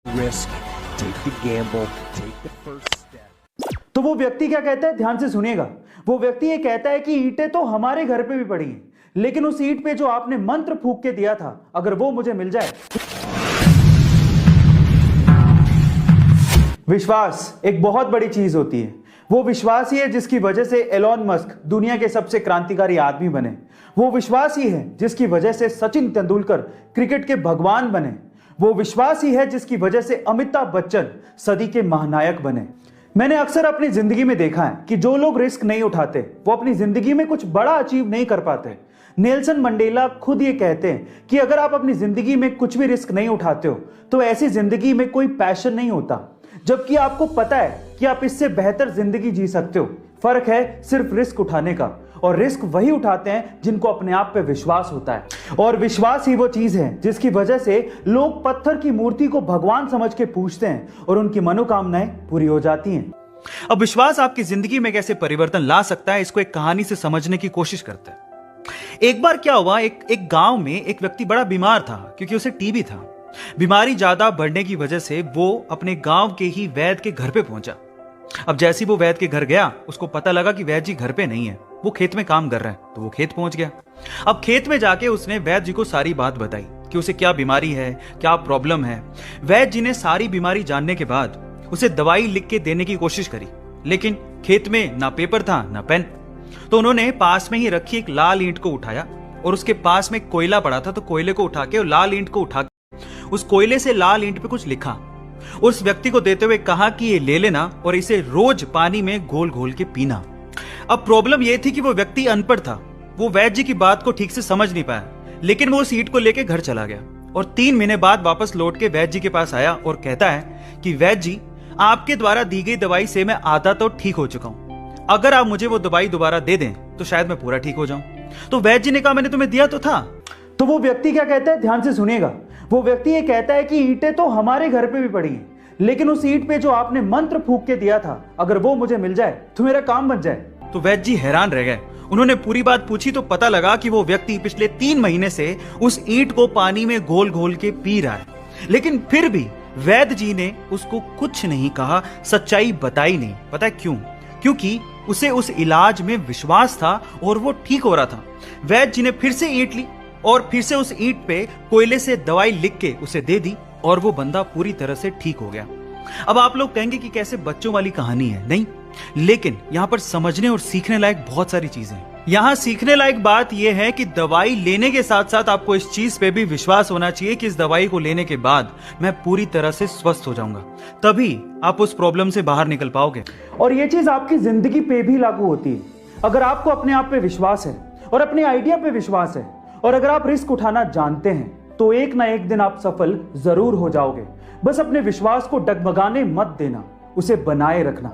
Risk, take the gamble, take the first step. तो वो व्यक्ति क्या कहता है, ध्यान से सुनिएगा। वो व्यक्ति ये कहता है कि ईंटें तो हमारे घर पे भी पड़ी हैं, लेकिन उस ईंट पे जो आपने मंत्र फूंक के दिया था, अगर वो मुझे मिल जाए। विश्वास एक बहुत बड़ी चीज होती है। वो विश्वास ही है जिसकी वजह से एलोन मस्क दुनिया के सबसे क्रांतिकारी आदमी बने। वो विश्वास ही है जिसकी वजह से सचिन तेंदुलकर क्रिकेट के भगवान बने। वो विश्वास ही है जिसकी वजह से अमिताभ बच्चन सदी के महानायक बने। मैंने अक्सर अपनी जिंदगी में देखा है कि जो लोग रिस्क नहीं उठाते वो अपनी जिंदगी में कुछ बड़ा अचीव नहीं कर पाते। नेल्सन मंडेला खुद ये कहते हैं कि अगर आप अपनी जिंदगी में कुछ भी रिस्क नहीं उठाते हो तो ऐसी जिंदगी में कोई पैशन नहीं होता, जबकि आपको पता है कि आप इससे बेहतर जिंदगी जी सकते हो। फर्क है सिर्फ रिस्क उठाने का, और रिस्क वही उठाते हैं जिनको अपने आप पे विश्वास होता है। और विश्वास ही वो चीज है जिसकी वजह से लोग पत्थर की मूर्ति को भगवान समझ के पूजते हैं और उनकी मनोकामनाएं पूरी हो जाती हैं। अब विश्वास आपकी जिंदगी में कैसे परिवर्तन ला सकता है, इसको एक कहानी से समझने की कोशिश करते हैं। एक बार क्या हुआ, एक गांव में एक व्यक्ति बड़ा बीमार था क्योंकि उसे टीबी था। बीमारी ज्यादा बढ़ने की वजह से वो अपने गांव के ही वैद्य के घर पे पहुंचा। अब जैसे ही वो वैद्य के घर गया, उसको पता लगा कि वैद्य जी घर पे नहीं है, वो खेत में काम कर रहे हैं। तो वो खेत पहुंच गया। अब खेत में जाके उसने वैद्य जी को सारी बात बताई कि उसे क्या बीमारी है, क्या प्रॉब्लम है। वैद्य जी ने सारी बीमारी जानने के बाद उसे दवाई लिख के देने की कोशिश करी, लेकिन खेत में ना पेपर था ना पेन। तो उन्होंने पास में ही रखी एक लाल ईंट को उठाया और उसके पास में कोयला पड़ा था, तो कोयले को उठा के और लाल ईंट को उठा के उस कोयले से लाल ईंट पे कुछ लिखा। उस व्यक्ति को देते हुए कहा कि ये ले लेना और इसे रोज पानी में घोल घोल के पीना। अब प्रॉब्लम यह थी कि वो व्यक्ति अनपढ़ था, वो वैद्य जी की बात को ठीक से समझ नहीं पाया, लेकिन वो उस ईंट को लेके घर चला गया और 3 महीने बाद वापस लौट के वैद्य जी के पास आया और कहता है कि वैद्य जी, आपके द्वारा दी गई दवाई से मैं आधा तो ठीक हो चुका हूं। अगर आप मुझे वो दवाई दोबारा दे दें तो शायद मैं पूरा ठीक हो जाऊं। तो वैद्य जी ने कहा, मैंने तुम्हें दिया तो था। तो वो व्यक्ति क्या कहता है, ध्यान से सुनिएगा। वो व्यक्ति ये कहता है कि ईंटें तो हमारे घर पे भी पड़ी हैं, लेकिन उस ईंट पे जो आपने मंत्र फूंक के दिया था, अगर वो मुझे मिल जाए तो मेरा काम बन जाए। तो वैद्य जी हैरान रह गए। उन्होंने पूरी बात पूछी तो पता लगा कि वो व्यक्ति पिछले 3 महीने से उस ईंट को पानी में घोल घोल के पी रहा है, लेकिन फिर भी वैद्य जी ने उसको कुछ नहीं कहा, सच्चाई बताई नहीं। पता है क्यों? क्योंकि उसे उस इलाज में विश्वास था और वो ठीक हो रहा था। वैद्य जी ने फिर से ईंट ली और फिर से उस ईंट पे कोयले से दवाई लिख के उसे दे दी और वो बंदा पूरी तरह से ठीक हो गया। अब आप लोग कहेंगे कि कैसे बच्चों वाली कहानी है, नहीं, लेकिन यहां पर समझने और सीखने लायक बहुत सारी चीजें हैं। यहां सीखने लायक बात यह है कि दवाई लेने के साथ साथ आपको इस चीज पे भी विश्वास होना चाहिए कि इस दवाई को लेने के बाद मैं पूरी तरह से स्वस्थ हो जाऊंगा, तभी आप उस प्रॉब्लम से बाहर निकल पाओगे। और ये चीज आपकी जिंदगी पे भी लागू होती है। अगर आपको अपने आप पे विश्वास है और अपने आइडिया पे विश्वास है और अगर आप रिस्क उठाना जानते हैं तो एक ना एक दिन आप सफल जरूर हो जाओगे। बस अपने विश्वास को डगमगाने मत देना, उसे बनाए रखना।